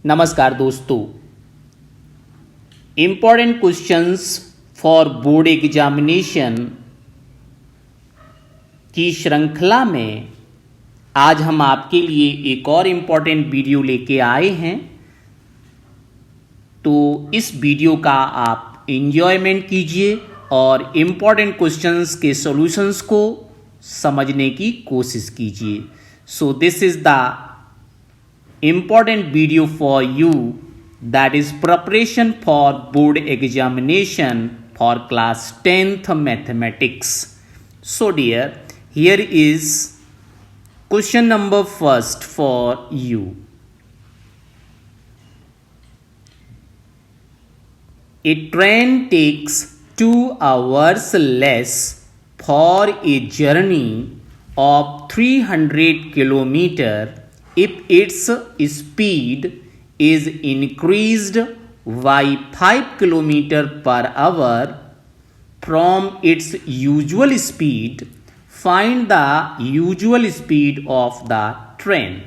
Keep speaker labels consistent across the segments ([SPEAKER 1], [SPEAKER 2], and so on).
[SPEAKER 1] नमस्कार दोस्तों, important questions for board examination की श्रृंखला में आज हम आपके लिए एक और इम्पॉर्टेंट वीडियो लेके आए हैं। तो इस वीडियो का आप एंजॉयमेंट कीजिए और इम्पॉर्टेंट क्वेश्चंस के सॉल्यूशंस को समझने की कोशिश कीजिए। So this is the important video for you, that is preparation for board examination for class 10th mathematics. So dear, here is question number first for you. A train takes 2 hours less for a journey of 300 kilometer if its speed is increased by 5 km per hour from its usual speed. Find the usual speed of the train.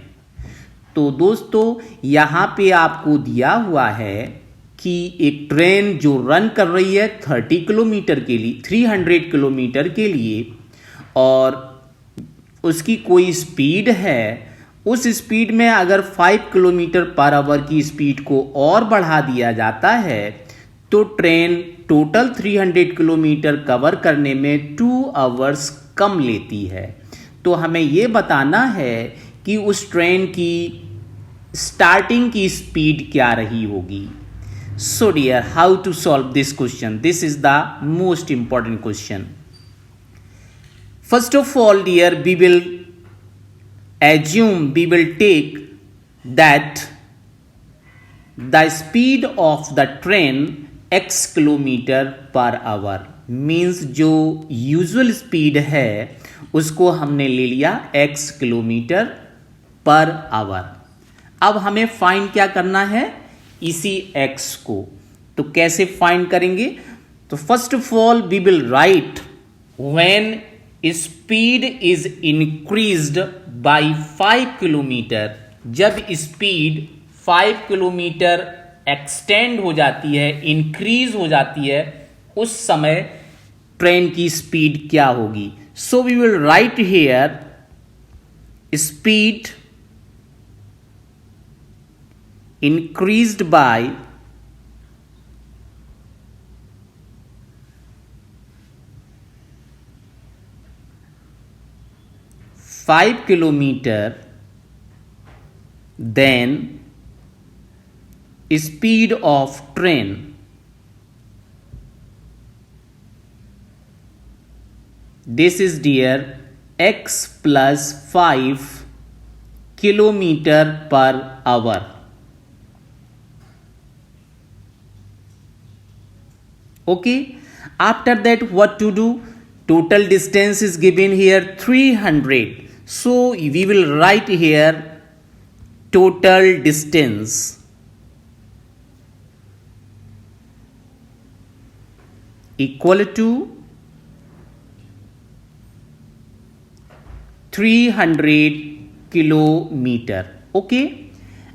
[SPEAKER 1] तो दोस्तों यहाँ पे आपको दिया हुआ है कि एक ट्रेन जो रन कर रही है 30 किलोमीटर के लिए, 300 किलोमीटर के लिए, और उसकी कोई स्पीड है। उस स्पीड में अगर 5 किलोमीटर पर आवर की स्पीड को और बढ़ा दिया जाता है तो ट्रेन टोटल 300 किलोमीटर कवर करने में 2 आवर्स कम लेती है। तो हमें ये बताना है कि उस ट्रेन की स्टार्टिंग की स्पीड क्या रही होगी। So dear, how to solve this question? This is the most important question. First of all dear, we will take that the speed of the train x kilometer per hour means जो usual speed है उसको हमने ले लिया x kilometre per hour. अब हमें find क्या करना है? इसी x को। तो कैसे फाइंड करेंगे? तो first of all we will write when speed is increased by 5 kilometer. जब स्पीड 5 किलोमीटर एक्सटेंड हो जाती है, इंक्रीज हो जाती है, उस समय ट्रेन की स्पीड क्या होगी? So we will write here speed increased by 5 kilometer, then speed of train this is dear x plus 5 kilometer per hour. Okay, after that what to do? Total distance is given here 300. So we will write here total distance equal to 300 kilometer. Okay,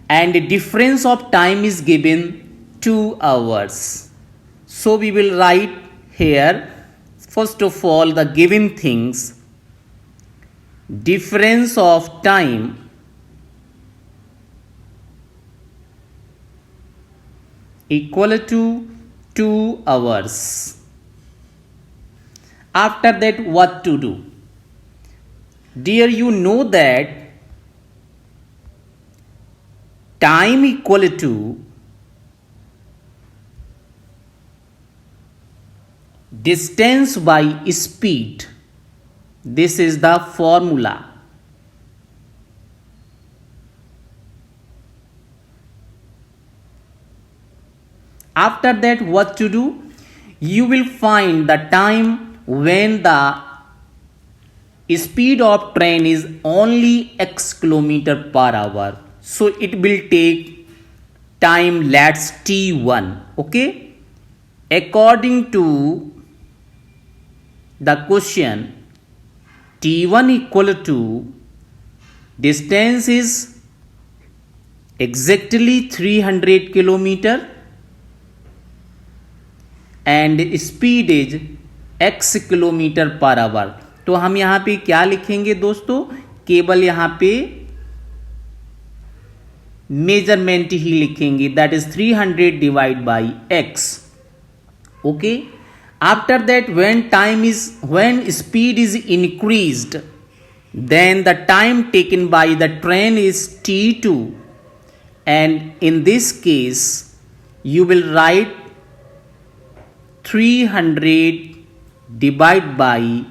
[SPEAKER 1] and difference of time is given 2 hours. So we will write here first of all the given things. Difference of time equal to 2 hours. After that what to do? Dear, you know that time equal to distance by speed. This is the formula. After that what to do? You will find the time when the speed of train is only x kilometer per hour. So it will take time, let's t1. Okay, according to the question, t1 equal to distance is exactly 300 kilometer, and speed is x kilometre per hour. तो हम यहाँ पे क्या लिखेंगे दोस्तों, केवल यहाँ पे मेजरमेंट ही लिखेंगे, that is 300 divide by x। Okay, after that when speed is increased, then the time taken by the train is t2, and in this case you will write 300 divide by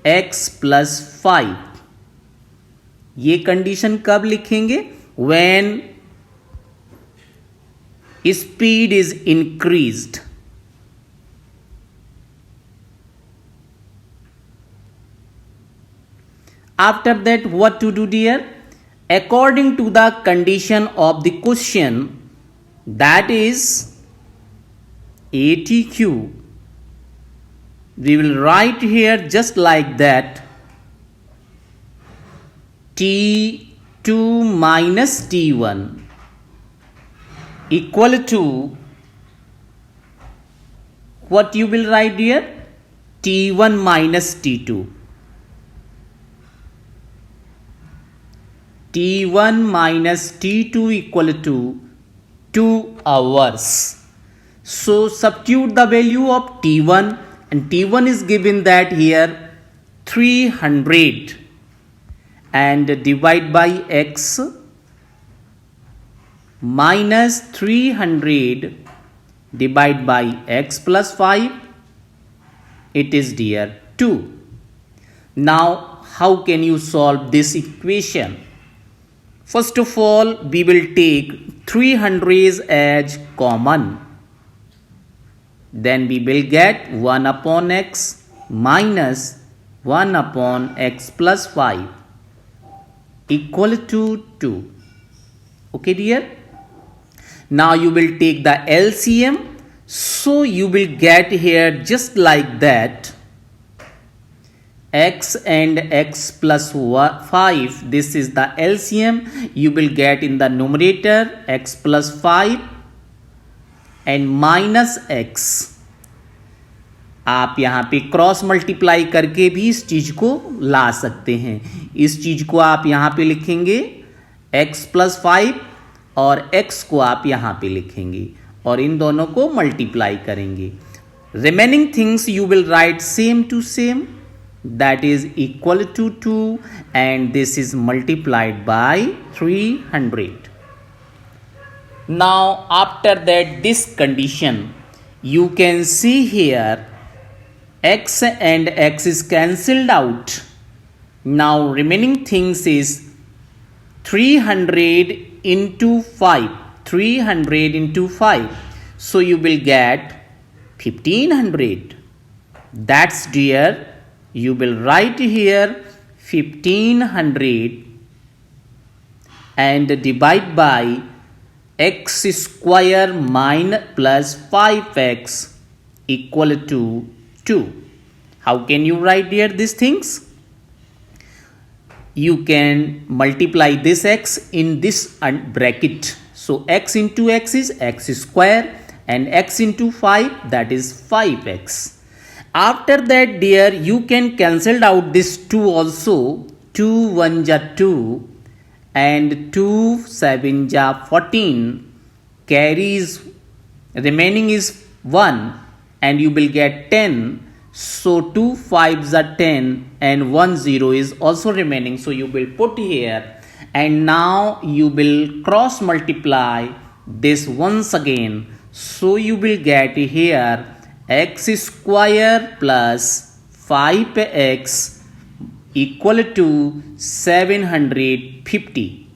[SPEAKER 1] x plus 5। ये condition कब लिखेंगे, when speed is increased। After that, what to do, dear? According to the condition of the question, that is ATQ, we will write here just like that, T2 minus T1 equal to, what you will write here, T1 minus T2, T1 minus T2 equal to 2 hours. So substitute the value of T1, and T1 is given that here 300, and divide by x minus 300 divide by x plus 5, it is dear 2. Now how can you solve this equation? First of all, we will take 300 as common. Then we will get 1 upon x minus 1 upon x plus 5 equal to 2. Okay, dear? Now you will take the LCM. So you will get here just like that, x and x plus 5, this is the LCM. You will get in the numerator x plus 5 and minus x। आप यहाँ पे cross multiply करके भी इस चीज को ला सकते हैं। इस चीज को आप यहाँ पे लिखेंगे x प्लस 5 और x को आप यहाँ पे लिखेंगे और इन दोनों को मल्टीप्लाई करेंगे। Remaining things you will write same to same, that is equal to 2, and this is multiplied by 300. Now after that, this condition, you can see here x and x is cancelled out. Now remaining things is 300 into 5, 300 into 5, so you will get 1500. That's dear, you will write here 1500 and divide by x square minus plus 5x equal to 2. How can you write here these things? You can multiply this x in this bracket. So x into x is x square and x into 5, that is 5x. After that, dear, you can cancel out this 2 also. 2 1 ja 2 and 2 7 ja 14, carries remaining is 1 and you will get 10. So 2 5s are 10 and 1 0 is also remaining, so you will put here, and now you will cross multiply this once again. So you will get here x square plus 5x equal to 750,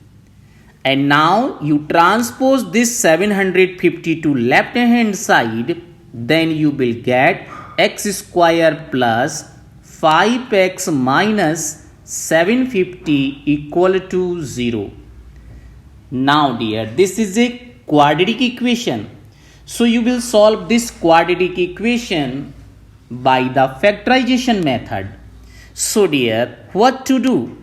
[SPEAKER 1] and now you transpose this 750 to left hand side, then you will get x square plus 5x minus 750 equal to 0. Now dear, this is a quadratic equation. So you will solve this quadratic equation by the factorization method. So dear, what to do?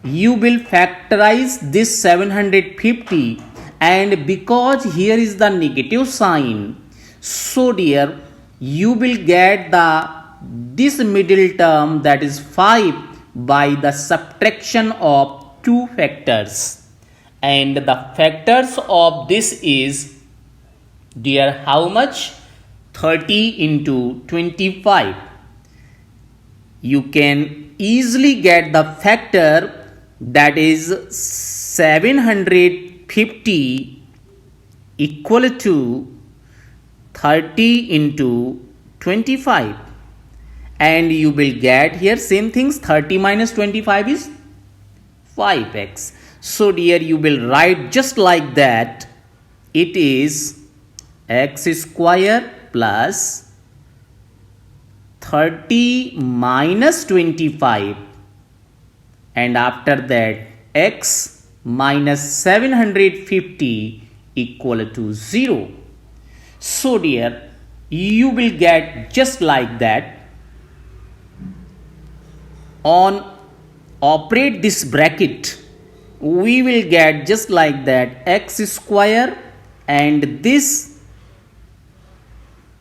[SPEAKER 1] you will factorize this 750, and because here is the negative sign, so dear, you will get the this middle term, that is 5, by the subtraction of two factors, and the factors of this is, dear, how much? 30 into 25. You can easily get the factor, that is 750 equal to 30 into 25, and you will get here same things, 30 minus 25 is 5x. So dear, you will write just like that. It is x square plus 30 minus 25, and after that x minus 750 equal to 0. So dear, you will get just like that. On operate this bracket, we will get just like that, x square and this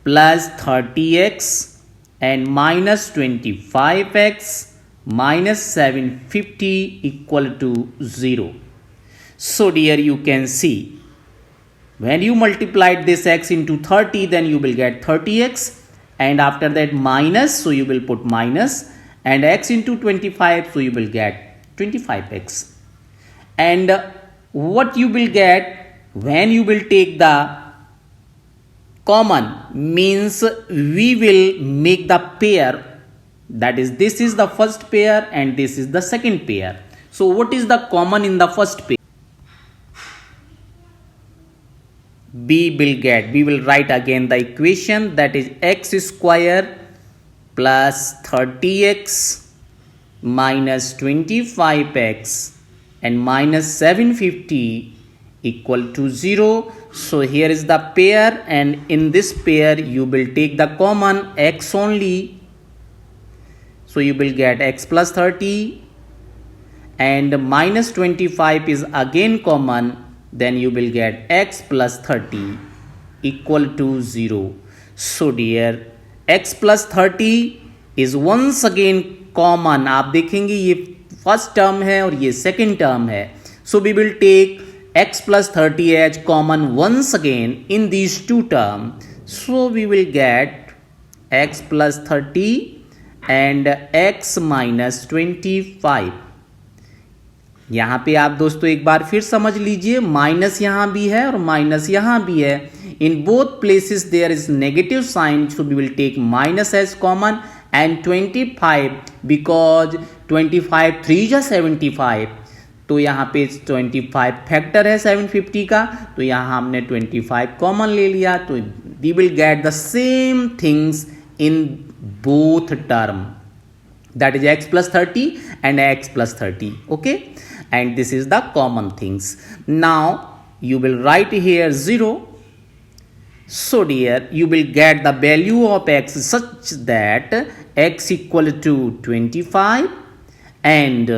[SPEAKER 1] plus 30x and minus 25x minus 750 equal to 0. So dear, you can see, when you multiply this x into 30, then you will get 30x, and after that minus, so you will put minus, and x into 25, so you will get 25x. And what you will get when you will take the common, means we will make the pair, that is, this is the first pair and this is the second pair. So what is the common in the first pair? We will write again the equation, that is x square plus 30x minus 25x and minus 750 equal to 0. So here is the pair, and in this pair you will take the common x only. So you will get x plus 30 and minus 25 is again common, then you will get x plus 30 equal to 0. So dear, x plus 30 is once again common. आप देखेंगे ये first term है और ये second term है. So we will take x plus 30 as common once again in these two terms. So we will get x plus 30 and x minus 25. यहाँ पे आप दोस्तों एक बार फिर समझ लीजिए, माइनस यहाँ भी है और माइनस यहाँ भी है. In both places there is negative sign, so we will take minus as common, and 25, because 25 3 जा 75, तो यहाँ पे 25 फैक्टर है 750 का, तो यहाँ हमने 25 कॉमन ले लिया. तो we will get the same things in both term, that is x plus 30 and x plus 30. Okay, and this is the common things. Now you will write here 0. So dear, you will get the value of x such that x equal to 25 and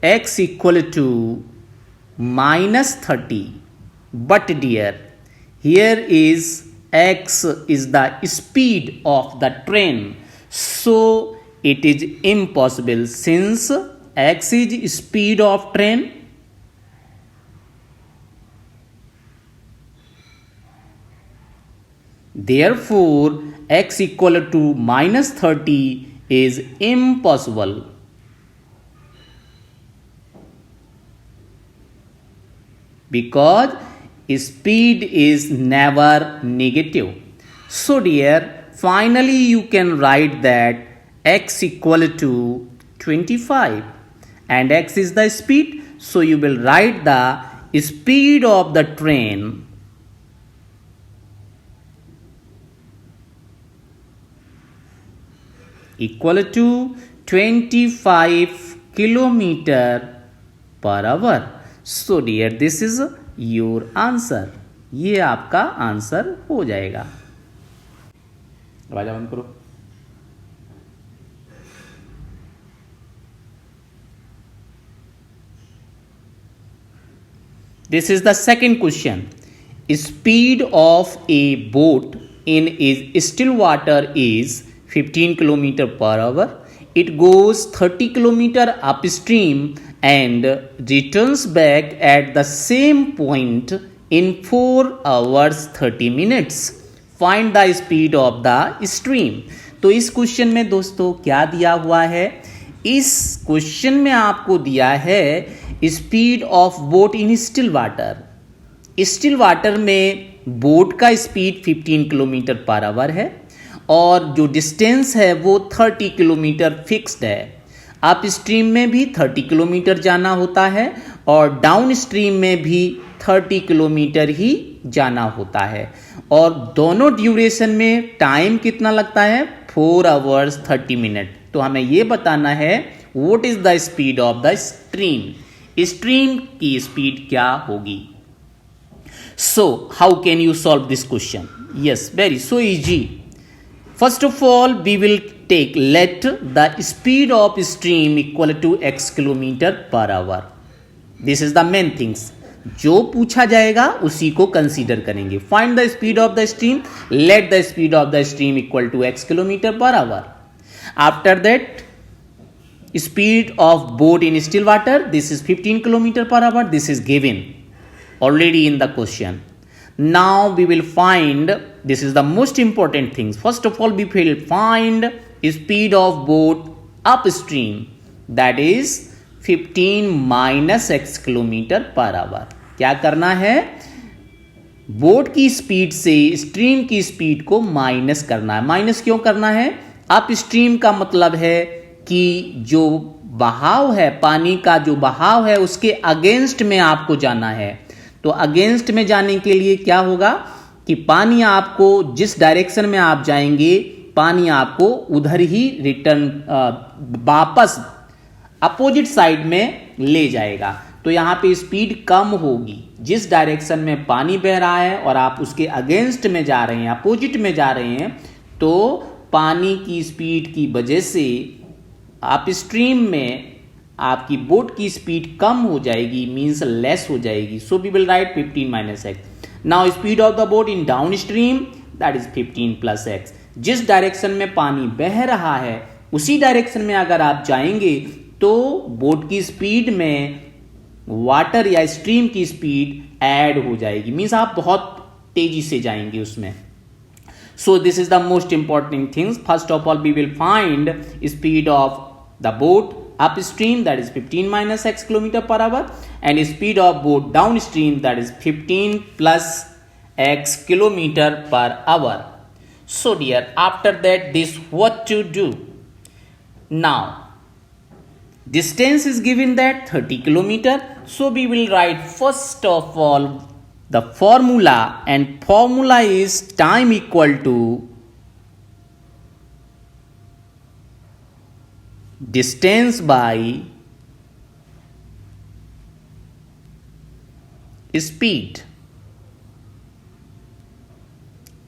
[SPEAKER 1] x equal to minus 30. But dear, here is x is the speed of the train, so it is impossible, since x is speed of train. Therefore, x equal to minus 30 is impossible. Because speed is never negative. So dear, finally you can write that x equal to 25 and x is the speed. So you will write the speed of the train equal to 25 kilometer per hour. So dear, this is your answer. ये आपका answer हो जाएगा. आवाज बंद करो. This is the second question. Speed of a boat in still water is 15 km per hour. It goes 30 km upstream and returns back at the same point in 4 hours 30 minutes. Find the speed of the stream. तो इस question में दोस्तों क्या दिया हुआ है? इस question में आपको दिया है speed of boat in still water. Still water में बोट का स्पीड 15 किलोमीटर पर आवर है और जो डिस्टेंस है वो 30 किलोमीटर फिक्स्ड है. अप स्ट्रीम में भी 30 किलोमीटर जाना होता है और डाउन स्ट्रीम में भी 30 किलोमीटर ही जाना होता है और दोनों ड्यूरेशन में टाइम कितना लगता है? 4 आवर्स 30 मिनट. तो हमें ये बताना है what is the speed of the stream. Stream की स्पीड क्या होगी? So how can you solve this question? Yes, very so easy. First of all, we will take let the speed of stream equal to x kilometer per hour. This is the main things. जो पूछा जाएगा उसी को consider करेंगे. Find the speed of the stream. Let the speed of the stream equal to x kilometer per hour. After that, speed of boat in still water. This is 15 kilometer per hour. This is given already in the question. Now we will find, this is the most important things. First of all, we will find speed of boat upstream, that is 15 minus x kilometer per hour. क्या करना है? Boat की speed से stream की speed को minus करना है. Minus क्यों करना है? अप स्ट्रीम का मतलब है कि जो बहाव है, पानी का जो बहाव है उसके अगेंस्ट में आपको जाना है. तो अगेंस्ट में जाने के लिए क्या होगा कि पानी आपको जिस डायरेक्शन में आप जाएंगे पानी आपको उधर ही रिटर्न वापस अपोजिट साइड में ले जाएगा. तो यहां पे स्पीड कम होगी. जिस डायरेक्शन में पानी बह रहा है और आप उसके अगेंस्ट में जा रहे हैं, अपोजिट में जा रहे हैं, तो पानी की स्पीड की वजह से अपस्ट्रीम में आपकी बोट की स्पीड कम हो जाएगी, मींस लेस हो जाएगी. So we will write 15 minus x. Now speed of the boat in downstream, that is 15 plus x. जिस डायरेक्शन में पानी बह रहा है उसी डायरेक्शन में अगर आप जाएंगे तो बोट की स्पीड में वाटर या स्ट्रीम की स्पीड ऐड हो जाएगी, मींस आप बहुत तेजी से जाएंगे उसमें. So this is the most important things. First of all, we will find speed of the boat upstream, that is 15 minus x kilometer per hour, and speed of boat downstream, that is 15 plus x kilometer per hour. So dear, after that, this what to do? Now, distance is given that 30 kilometer. So we will write first of all the formula, and formula is time equal to distance by speed.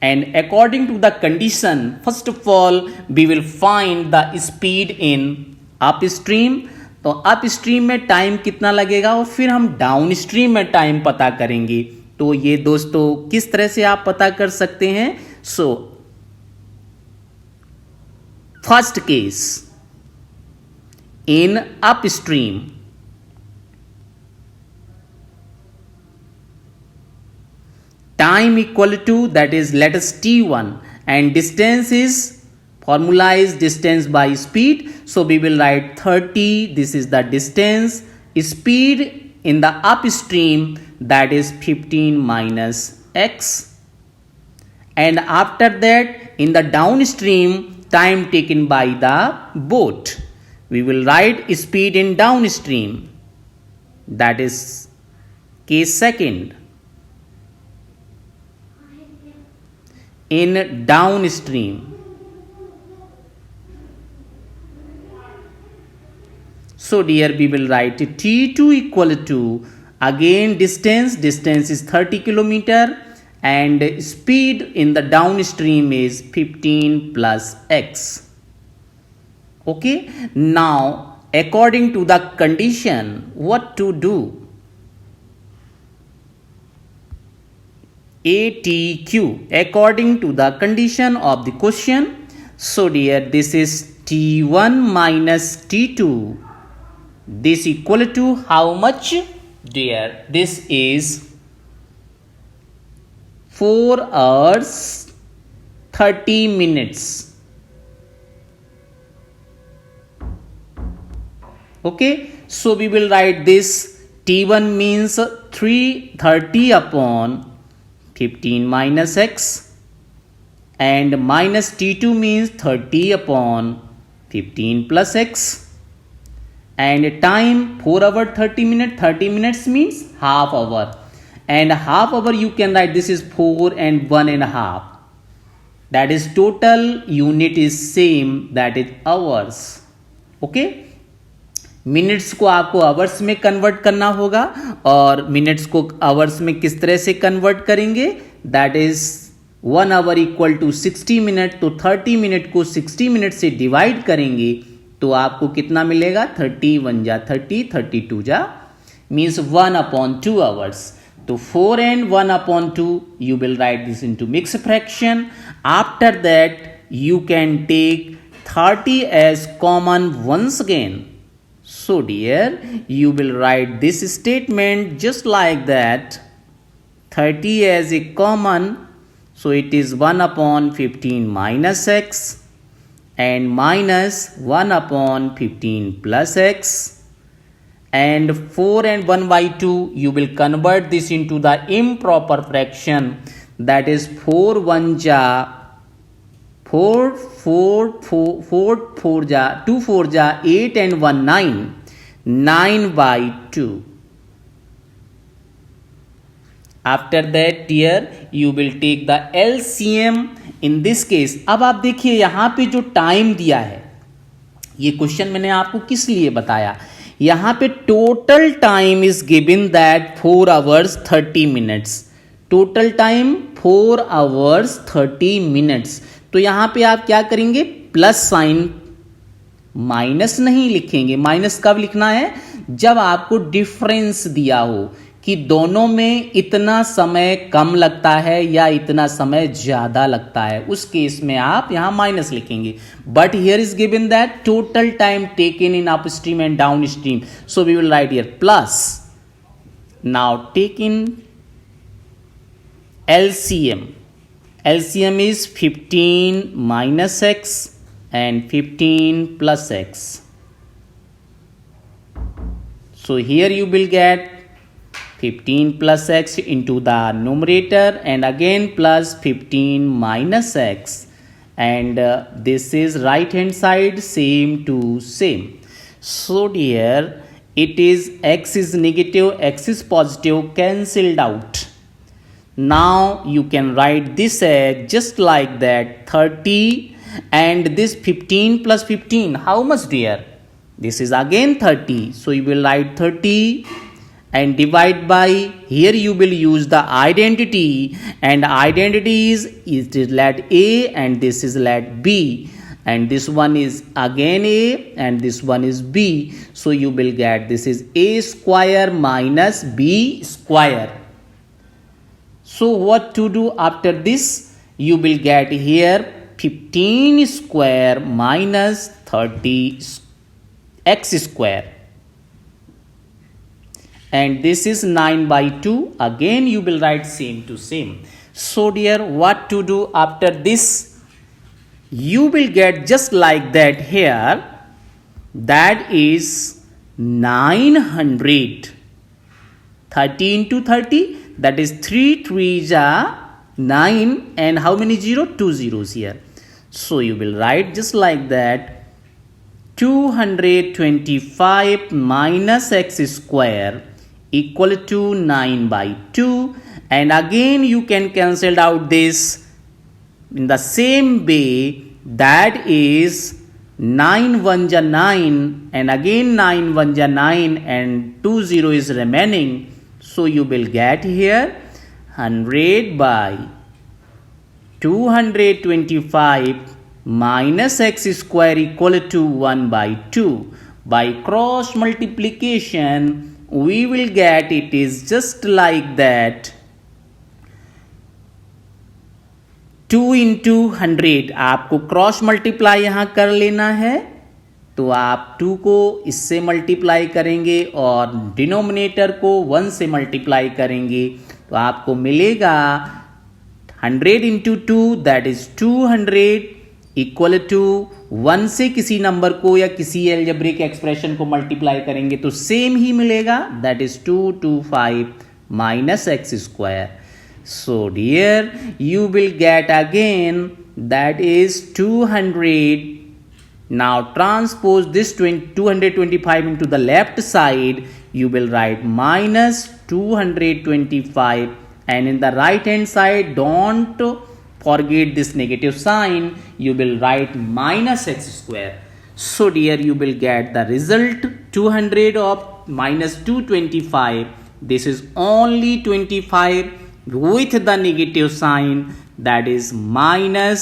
[SPEAKER 1] And according to the condition, first of all we will find the speed in upstream. तो upstream में time कितना लगेगा और फिर हम down stream में time पता करेंगे. तो ये दोस्तों किस तरह से आप पता कर सकते हैं? So first case, in upstream, time equal to, that is let us t1, and distance is, formula is distance by speed. So we will write 30, this is the distance. Speed in the upstream, that is 15 minus x. And after that, in the downstream, time taken by the boat, we will write speed in downstream, that is case second. In downstream, so dear, we will write t2 equal to, again distance is 30 kilometer and speed in the downstream is 15 plus x. Okay, now according to the condition, what to do? ATQ according to the condition of the question. So dear, this is T1 minus T2. This equal to how much? Dear, this is 4 hours 30 minutes. Okay, so we will write this. T1 means 330 upon 15 minus x, and minus T2 means 30 upon 15 plus x, and time 4 hour 30 minutes. 30 minutes means half hour, and half hour you can write this is 4 and 1.5. That is total unit is same, that is hours. Okay, minutes को आपको hours में convert करना होगा, और minutes को hours में किस तरह से कन्वर्ट करेंगे? That is 1 hour equal to 60 minute. तो 30 मिनट को 60 मिनट से डिवाइड करेंगे तो आपको कितना मिलेगा? 30 1 जा 30, 32 जा मीन्स 1/2 आवर्स. तो 4 and 1/2 you will write this into mixed fraction. After that you can take 30 as common once again. So dear, you will write this statement just like that. 30 as a common, so it is 1/15 minus x and minus 1/15 plus x, and 4 and 1/2 you will convert this into the improper fraction, that is 4 1 ja 4 4 4 4 ja 2 4 ja 8 and 1 9 9/2. After that dear, you will take the LCM in this case. अब आप देखिए यहाँ पे जो time दिया है, ये question मैंने आपको किस लिए बताया? यहाँ पे total time is given that 4 hours 30 minutes. Total time 4 hours 30 minutes. तो यहां पे आप क्या करेंगे? प्लस साइन, माइनस नहीं लिखेंगे. माइनस कब लिखना है? जब आपको डिफरेंस दिया हो कि दोनों में इतना समय कम लगता है या इतना समय ज्यादा लगता है, उस केस में आप यहां माइनस लिखेंगे. But here is given that total time taken in upstream and downstream, so we will write here plus. Now take in LCM. LCM is 15 minus x and 15 plus x. So here you will get 15 plus x into the numerator and again plus 15 minus x, and this is right hand side same to same. So dear, it is x is negative, x is positive, cancelled out. Now you can write this as just like that 30, and this 15 plus 15 how much dear? This is again 30, so you will write 30 and divide by, here you will use the identity, and identity is it is let A and this is let B, and this one is again A and this one is B, so you will get this is A square minus B square. So what to do after this? You will get here 15 square minus 30 x square, and this is 9/2. Again you will write same to same. So dear, what to do after this? You will get just like that here, that is 900. 30 into 30, that is 3 3s are 9, and how many 2 zeros here. So you will write just like that 225 minus x square equal to 9/2, and again you can cancel out this in the same way, that is 9 1 ja 9, and again 9 1 ja 9, and 2 0 is remaining. So you will get here 100 by 225 minus x square equal to 1/2. By cross multiplication, we will get it is just like that 2 into 100 आपको cross multiply यहाँ कर लेना है, तो आप 2 को इससे multiply करेंगे और डिनोमिनेटर को 1 से मल्टीप्लाई करेंगे, तो आपको मिलेगा 100 into 2 that is 200 equal to 1 से किसी नंबर को या किसी एल्जेब्रिक एक्सप्रेशन को मल्टीप्लाई करेंगे तो सेम ही मिलेगा, that is 225 minus x square. So dear, you will get again that is 200. Now transpose this 225 into the left side. You will write minus 225, and in the right hand side don't forget this negative sign. You will write minus x square. So dear, you will get the result 200 of minus 225. This is only 25 with the negative sign, that is minus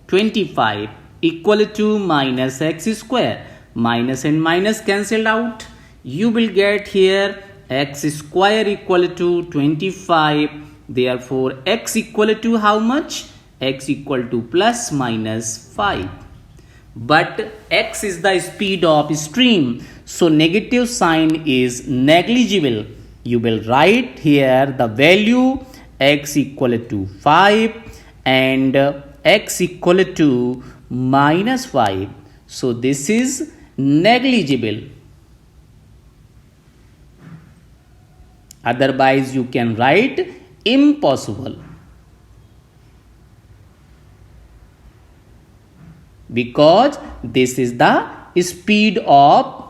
[SPEAKER 1] 25 equal to minus x square. Minus and minus cancelled out. You will get here x square equal to 25. Therefore x equal to how much? X equal to plus minus 5. But x is the speed of stream, so negative sign is negligible. You will write here the value x equal to 5 and x equal to minus 5. So this is negligible. Otherwise you can write impossible, because this is the speed of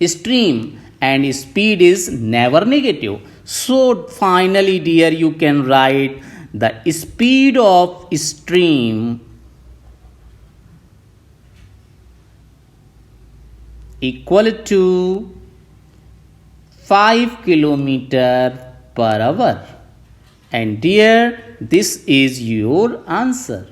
[SPEAKER 1] stream and speed is never negative. So finally dear, you can write the speed of stream equal to 5 kilometer per hour. And dear, this is your answer.